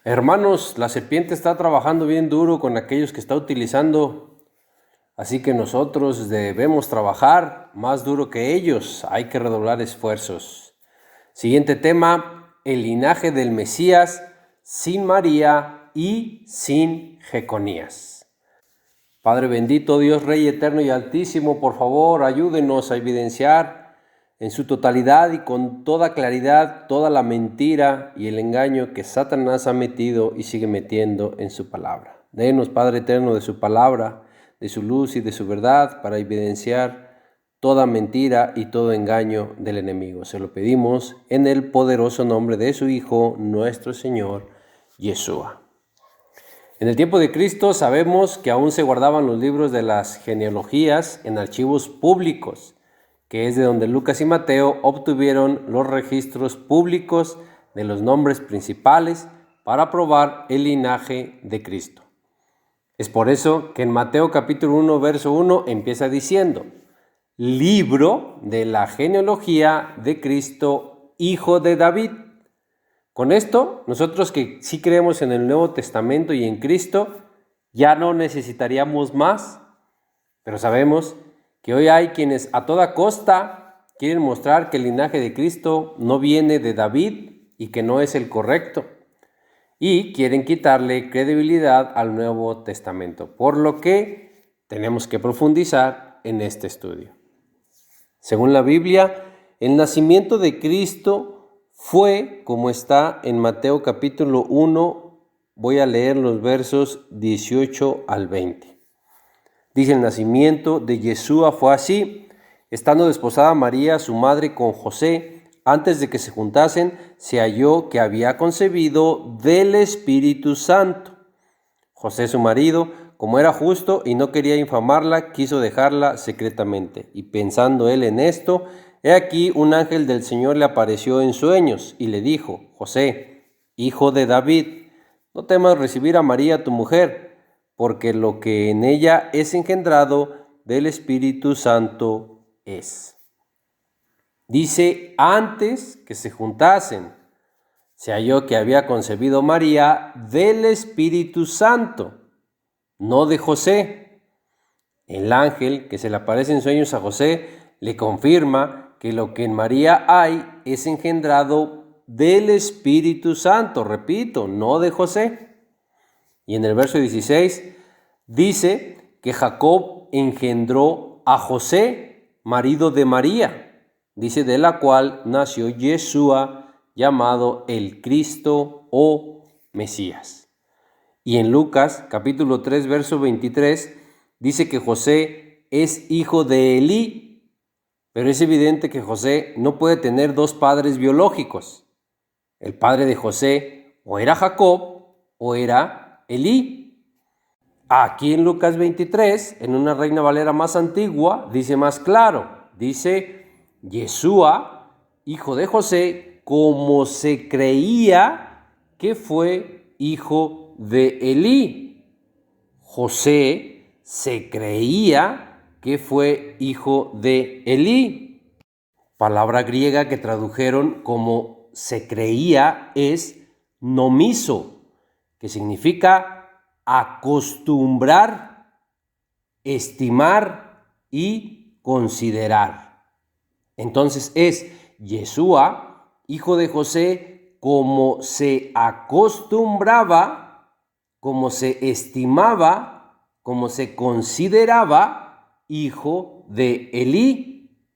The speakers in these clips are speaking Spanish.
Hermanos, la serpiente está trabajando bien duro con aquellos que está utilizando, así que nosotros debemos trabajar más duro que ellos. Hay que redoblar esfuerzos. Siguiente tema, el linaje del Mesías sin María y sin Jeconías. Padre bendito, Dios Rey eterno y altísimo, por favor, ayúdenos a evidenciar en su totalidad y con toda claridad toda la mentira y el engaño que Satanás ha metido y sigue metiendo en su palabra. Denos, Padre eterno, de su palabra, de su luz y de su verdad para evidenciar toda mentira y todo engaño del enemigo. Se lo pedimos en el poderoso nombre de su Hijo, nuestro Señor, Yeshua. En el tiempo de Cristo sabemos que aún se guardaban los libros de las genealogías en archivos públicos, que es de donde Lucas y Mateo obtuvieron los registros públicos de los nombres principales para probar el linaje de Cristo. Es por eso que en Mateo capítulo 1, verso 1 empieza diciendo: libro de la genealogía de Cristo, hijo de David. Con esto, nosotros que sí creemos en el Nuevo Testamento y en Cristo, ya no necesitaríamos más, pero sabemos que hoy hay quienes a toda costa quieren mostrar que el linaje de Cristo no viene de David y que no es el correcto, y quieren quitarle credibilidad al Nuevo Testamento, por lo que tenemos que profundizar en este estudio. Según la Biblia, el nacimiento de Cristo fue como está en Mateo capítulo 1, voy a leer los versos 18 al 20. Dice: el nacimiento de Yeshua fue así: estando desposada María, su madre, con José, antes de que se juntasen, se halló que había concebido del Espíritu Santo. José, su marido, como era justo y no quería infamarla, quiso dejarla secretamente. Y pensando él en esto, he aquí un ángel del Señor le apareció en sueños y le dijo: José, hijo de David, no temas recibir a María tu mujer, porque lo que en ella es engendrado del Espíritu Santo es. Dice: antes que se juntasen, se halló que había concebido María del Espíritu Santo, no de José. El ángel que se le aparece en sueños a José le confirma que lo que en María hay es engendrado del Espíritu Santo, repito, no de José. Y en el verso 16 dice que Jacob engendró a José, marido de María, dice, de la cual nació Yeshua, llamado el Cristo o Mesías. Y en Lucas capítulo 3, verso 23, dice que José es hijo de Elí, pero es evidente que José no puede tener dos padres biológicos. El padre de José o era Jacob o era Elí. Aquí en Lucas 23, en una Reina Valera más antigua, dice más claro, dice: Yeshua, hijo de José, como se creía que fue hijo de Elí. José se creía que fue hijo de Elí. Palabra griega que tradujeron como se creía es nomiso, que significa acostumbrar, estimar y considerar. Entonces es Yeshua, hijo de José, como se acostumbraba, como se estimaba, como se consideraba hijo de Elí.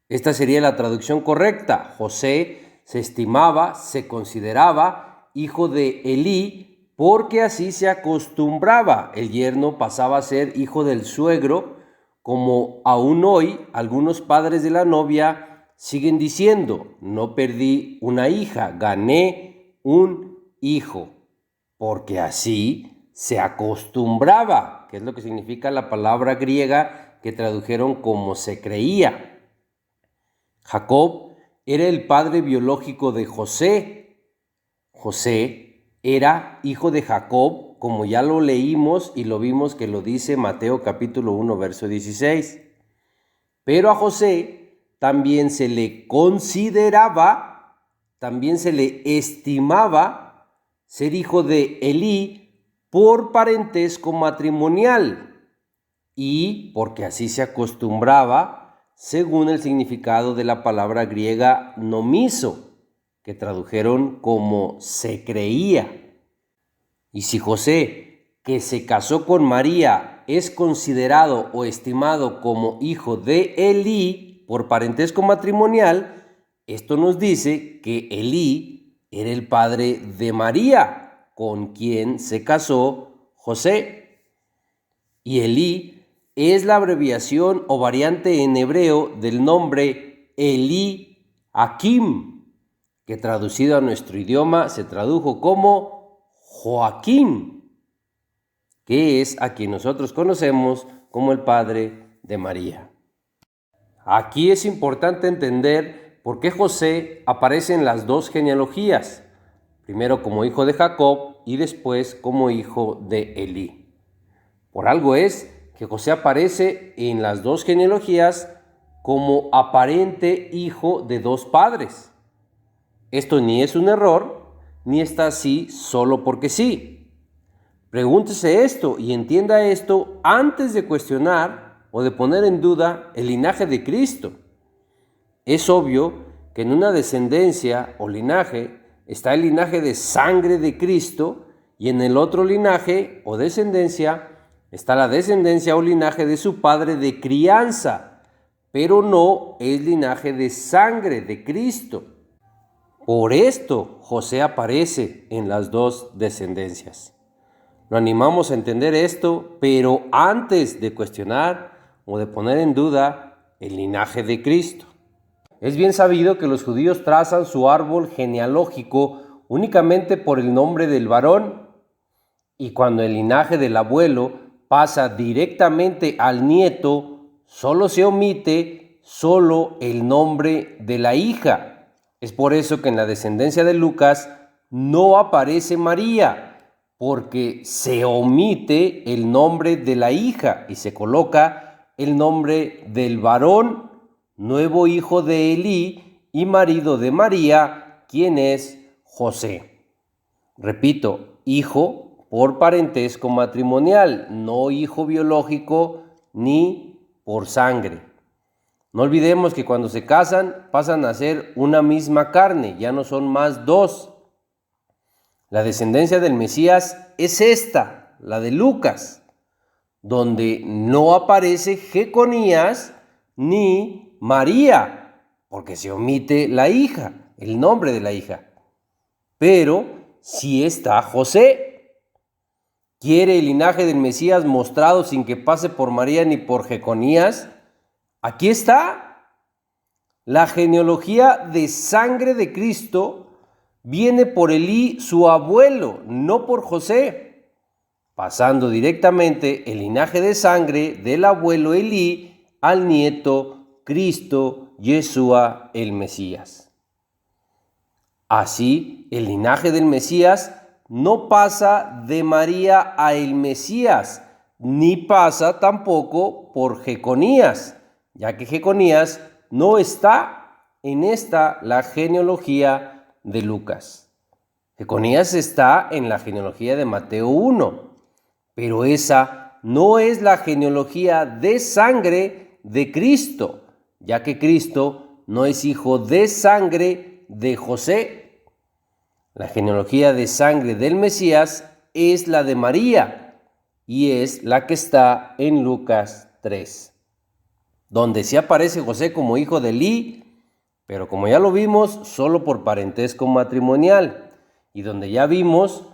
Esta sería la traducción correcta. José se estimaba, se consideraba hijo de Elí, porque así se acostumbraba. El yerno pasaba a ser hijo del suegro, como aún hoy algunos padres de la novia siguen diciendo: no perdí una hija, gané un hijo, porque así se acostumbraba, que es lo que significa la palabra griega que tradujeron como se creía. Jacob era el padre biológico de José. José era hijo de Jacob, como ya lo leímos y lo vimos que lo dice Mateo capítulo 1, verso 16. Pero a José también se le consideraba, también se le estimaba, ser hijo de Elí por parentesco matrimonial y porque así se acostumbraba según el significado de la palabra griega nomiso, que tradujeron como se creía. Y si José, que se casó con María, es considerado o estimado como hijo de Elí por parentesco matrimonial, esto nos dice que Elí era el padre de María, con quien se casó José. Y Elí es la abreviación o variante en hebreo del nombre Eli Akim, que traducido a nuestro idioma se tradujo como Joaquín, que es a quien nosotros conocemos como el padre de María. Aquí es importante entender por qué José aparece en las dos genealogías, primero como hijo de Jacob y después como hijo de Elí. Por algo es que José aparece en las dos genealogías como aparente hijo de dos padres. Esto ni es un error, ni está así solo porque sí. Pregúntese esto y entienda esto antes de cuestionar o de poner en duda el linaje de Cristo. Es obvio que en una descendencia o linaje está el linaje de sangre de Cristo y en el otro linaje o descendencia está la descendencia o linaje de su padre de crianza, pero no es linaje de sangre de Cristo. Por esto José aparece en las dos descendencias. Lo animamos a entender esto, pero antes de cuestionar o de poner en duda el linaje de Cristo. Es bien sabido que los judíos trazan su árbol genealógico únicamente por el nombre del varón, y cuando el linaje del abuelo pasa directamente al nieto, solo se omite el nombre de la hija. Es por eso que en la descendencia de Lucas no aparece María, porque se omite el nombre de la hija y se coloca el nombre del varón, nuevo hijo de Elí y marido de María, quien es José. Repito, hijo por parentesco matrimonial, no hijo biológico ni por sangre. No olvidemos que cuando se casan pasan a ser una misma carne, ya no son más dos. La descendencia del Mesías es esta, la de Lucas, donde no aparece Jeconías ni María, porque se omite la hija, el nombre de la hija. Pero sí está José. ¿Quiere el linaje del Mesías mostrado sin que pase por María ni por Jeconías? Aquí está. La genealogía de sangre de Cristo viene por Elí, su abuelo, no por José, pasando directamente el linaje de sangre del abuelo Elí al nieto Cristo, Yeshua el Mesías. Así, el linaje del Mesías no pasa de María a el Mesías, ni pasa tampoco por Jeconías, ya que Jeconías no está en la genealogía de Lucas. Jeconías está en la genealogía de Mateo 1, pero esa no es la genealogía de sangre de Cristo, ya que Cristo no es hijo de sangre de José. La genealogía de sangre del Mesías es la de María y es la que está en Lucas 3, donde sí aparece José como hijo de Elí, pero como ya lo vimos, solo por parentesco matrimonial, y donde ya vimos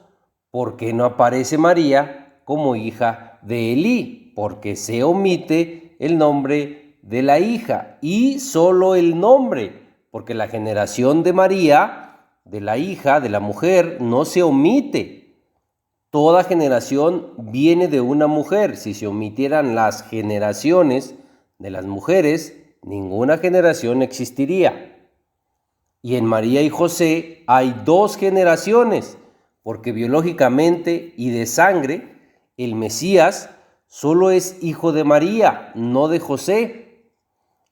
por qué no aparece María como hija de Elí, porque se omite el nombre de la hija, y solo el nombre, porque la generación de María, de la hija, de la mujer, no se omite. Toda generación viene de una mujer. Si se omitieran las generaciones de las mujeres, ninguna generación existiría. Y en María y José hay dos generaciones, porque biológicamente y de sangre, el Mesías solo es hijo de María, no de José.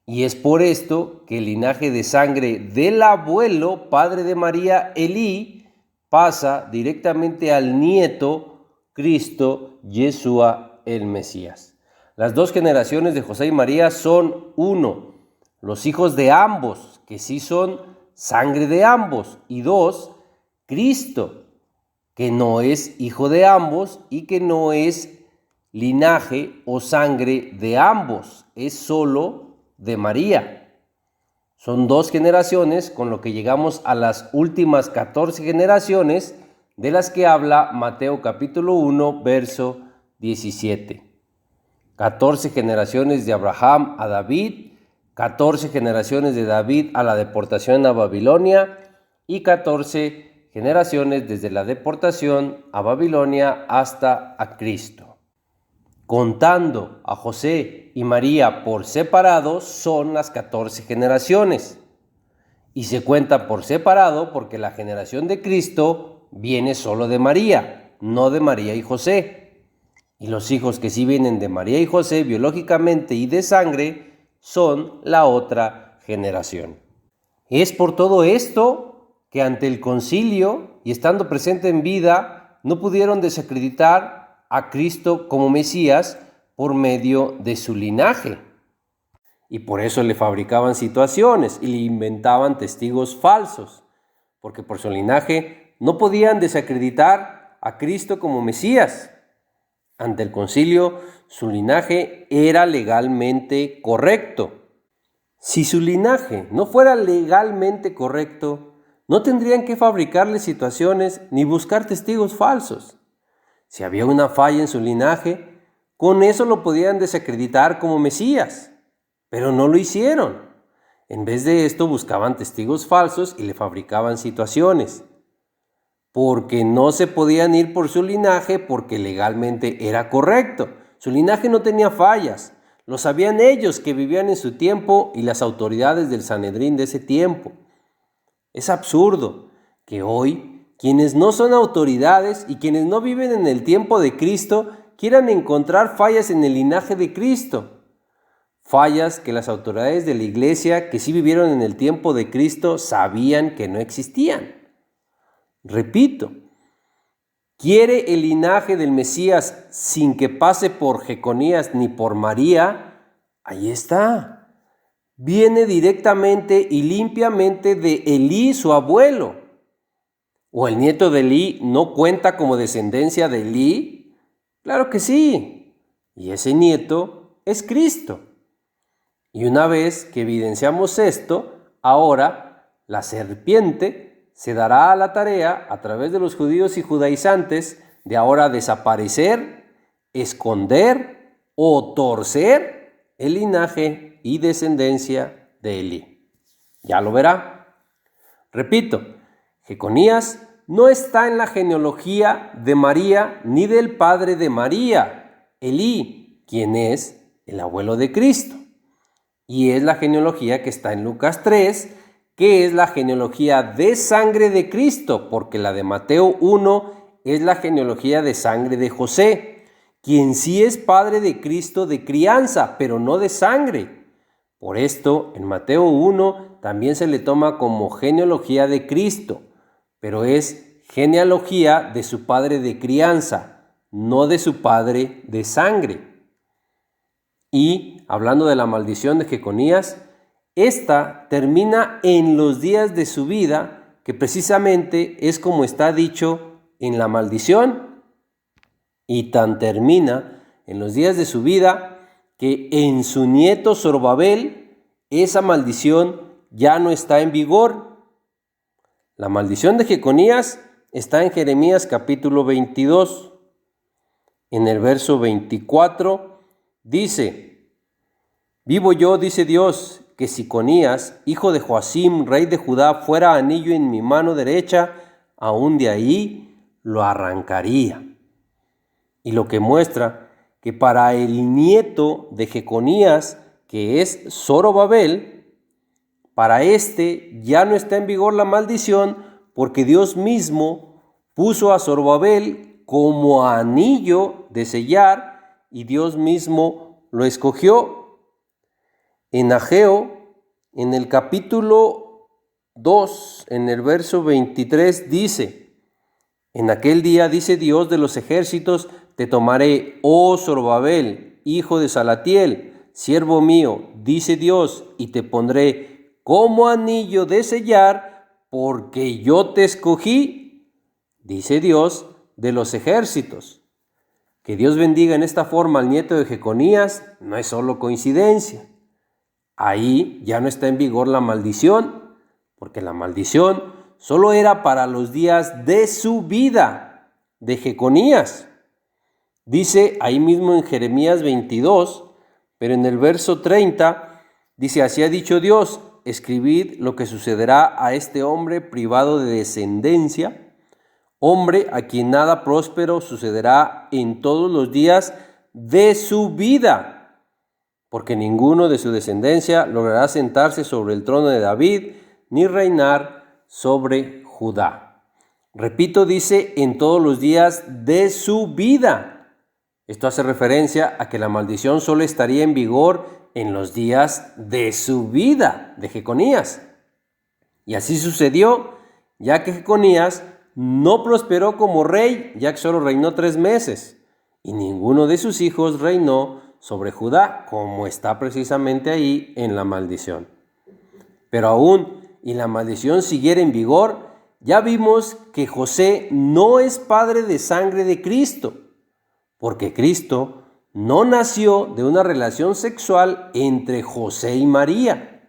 Y es por esto que el linaje de sangre del abuelo, padre de María, Elí, pasa directamente al nieto Cristo, Yeshua el Mesías. Las dos generaciones de José y María son uno, los hijos de ambos, que sí son sangre de ambos, y dos, Cristo, que no es hijo de ambos y que no es linaje o sangre de ambos, es solo de María. Son dos generaciones, con lo que llegamos a las últimas 14 generaciones de las que habla Mateo capítulo 1, verso 17. 14 generaciones de Abraham a David, 14 generaciones de David a la deportación a Babilonia y 14 generaciones desde la deportación a Babilonia hasta a Cristo. Contando a José y María por separado son las 14 generaciones. Y se cuentan por separado porque la generación de Cristo viene solo de María, no de María y José. Y los hijos que sí vienen de María y José biológicamente y de sangre son la otra generación. Es por todo esto que ante el concilio y estando presente en vida no pudieron desacreditar a Cristo como Mesías por medio de su linaje. Y por eso le fabricaban situaciones y le inventaban testigos falsos, porque por su linaje no podían desacreditar a Cristo como Mesías. Ante el concilio, su linaje era legalmente correcto. Si su linaje no fuera legalmente correcto, no tendrían que fabricarle situaciones ni buscar testigos falsos. Si había una falla en su linaje, con eso lo podían desacreditar como Mesías, pero no lo hicieron. En vez de esto buscaban testigos falsos y le fabricaban situaciones, porque no se podían ir por su linaje porque legalmente era correcto. Su linaje no tenía fallas, lo sabían ellos que vivían en su tiempo y las autoridades del Sanedrín de ese tiempo. Es absurdo que hoy quienes no son autoridades y quienes no viven en el tiempo de Cristo quieran encontrar fallas en el linaje de Cristo. Fallas que las autoridades de la iglesia que sí vivieron en el tiempo de Cristo sabían que no existían. Repito, quiere el linaje del Mesías sin que pase por Jeconías ni por María, ahí está. Viene directamente y limpiamente de Elí, su abuelo. ¿O el nieto de Elí no cuenta como descendencia de Elí? Claro que sí. Y ese nieto es Cristo. Y una vez que evidenciamos esto, ahora la serpiente se dará a la tarea, a través de los judíos y judaizantes, de ahora desaparecer, esconder o torcer el linaje y descendencia de Elí. Ya lo verá. Repito, Jeconías no está en la genealogía de María ni del padre de María, Elí, quien es el abuelo de Cristo. Y es la genealogía que está en Lucas 3, que es la genealogía de sangre de Cristo, porque la de Mateo 1 es la genealogía de sangre de José, quien sí es padre de Cristo de crianza, pero no de sangre. Por esto, en Mateo 1 también se le toma como genealogía de Cristo, pero es genealogía de su padre de crianza, no de su padre de sangre. Y hablando de la maldición de Jeconías, esta termina en los días de su vida, que precisamente es como está dicho en la maldición, y tan termina en los días de su vida que en su nieto Zorobabel esa maldición ya no está en vigor. La maldición de Jeconías está en Jeremías capítulo 22. En el verso 24 dice: vivo yo, dice Dios, que si Conías, hijo de Joacim, rey de Judá, fuera anillo en mi mano derecha, aún de ahí lo arrancaría. Y lo que muestra que para el nieto de Jeconías, que es Zorobabel, para este ya no está en vigor la maldición, porque Dios mismo puso a Zorobabel como anillo de sellar y Dios mismo lo escogió. En Ageo, en el capítulo 2, en el verso 23 dice: En aquel día, dice Dios de los ejércitos, te tomaré, oh Zorobabel, hijo de Salatiel, siervo mío, dice Dios, y te pondré como anillo de sellar, porque yo te escogí, dice Dios de los ejércitos. Que Dios bendiga en esta forma al nieto de Jeconías no es solo coincidencia. Ahí ya no está en vigor la maldición, porque la maldición solo era para los días de su vida, de Jeconías. Dice ahí mismo en Jeremías 22, pero en el verso 30, dice, así ha dicho Dios, escribid lo que sucederá a este hombre privado de descendencia, hombre a quien nada próspero sucederá en todos los días de su vida, porque ninguno de su descendencia logrará sentarse sobre el trono de David, ni reinar sobre Judá. Repito, dice, en todos los días de su vida. Esto hace referencia a que la maldición solo estaría en vigor en los días de su vida, de Jeconías. Y así sucedió, ya que Jeconías no prosperó como rey, ya que solo reinó 3 meses, y ninguno de sus hijos reinó sobre Judá, como está precisamente ahí en la maldición. Pero aún, y la maldición siguiera en vigor, ya vimos que José no es padre de sangre de Cristo, porque Cristo no nació de una relación sexual entre José y María.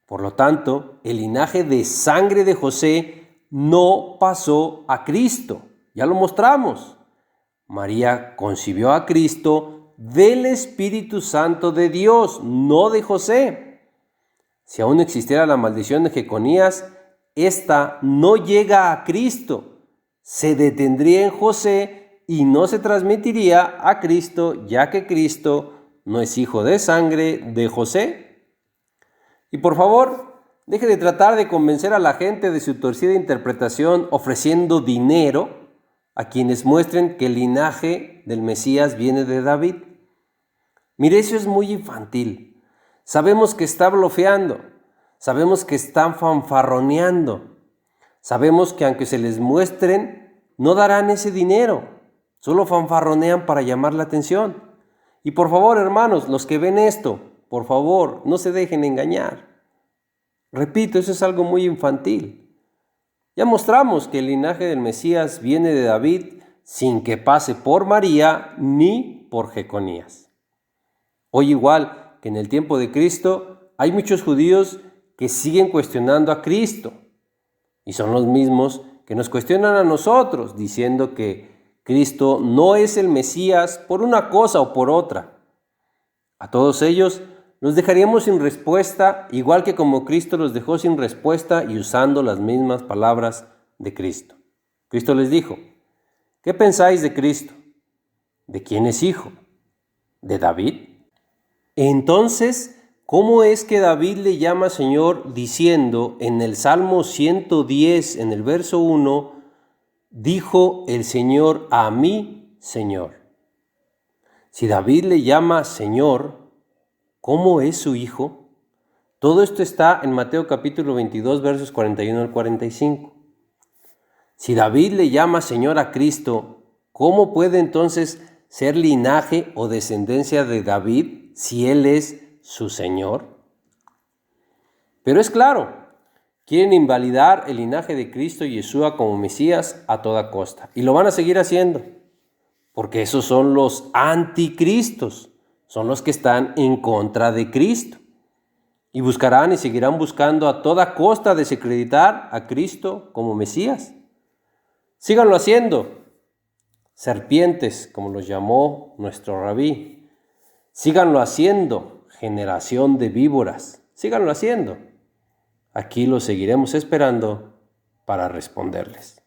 Por lo tanto, el linaje de sangre de José no pasó a Cristo. Ya lo mostramos. María concibió a Cristo del Espíritu Santo de Dios, no de José. Si aún existiera la maldición de Jeconías, esta no llega a Cristo, se detendría en José y no se transmitiría a Cristo, ya que Cristo no es hijo de sangre de José. Y por favor, deje de tratar de convencer a la gente de su torcida interpretación ofreciendo dinero a quienes muestren que el linaje del Mesías viene de David. Mire, eso es muy infantil. Sabemos que está blofeando, sabemos que están fanfarroneando, sabemos que aunque se les muestren, no darán ese dinero. Solo fanfarronean para llamar la atención. Y por favor, hermanos, los que ven esto, por favor, no se dejen engañar. Repito, eso es algo muy infantil. Ya mostramos que el linaje del Mesías viene de David sin que pase por María ni por Jeconías. Hoy, igual que en el tiempo de Cristo, hay muchos judíos que siguen cuestionando a Cristo. Y son los mismos que nos cuestionan a nosotros, diciendo que Cristo no es el Mesías por una cosa o por otra. A todos ellos los dejaríamos sin respuesta, igual que como Cristo los dejó sin respuesta y usando las mismas palabras de Cristo. Cristo les dijo, ¿qué pensáis de Cristo? ¿De quién es hijo? ¿De David? Entonces, ¿cómo es que David le llama Señor diciendo en el Salmo 110, en el verso 1, dijo el Señor a mí, Señor? Si David le llama Señor, ¿cómo es su hijo? Todo esto está en Mateo capítulo 22, versos 41 al 45. Si David le llama Señor a Cristo, ¿cómo puede entonces ser linaje o descendencia de David si Él es su Señor? Pero es claro, quieren invalidar el linaje de Cristo y Yeshua como Mesías a toda costa. Y lo van a seguir haciendo, porque esos son los anticristos, son los que están en contra de Cristo. Y buscarán y seguirán buscando a toda costa desacreditar a Cristo como Mesías. Síganlo haciendo. Serpientes, como los llamó nuestro rabí. Síganlo haciendo, generación de víboras. Síganlo haciendo. Aquí los seguiremos esperando para responderles.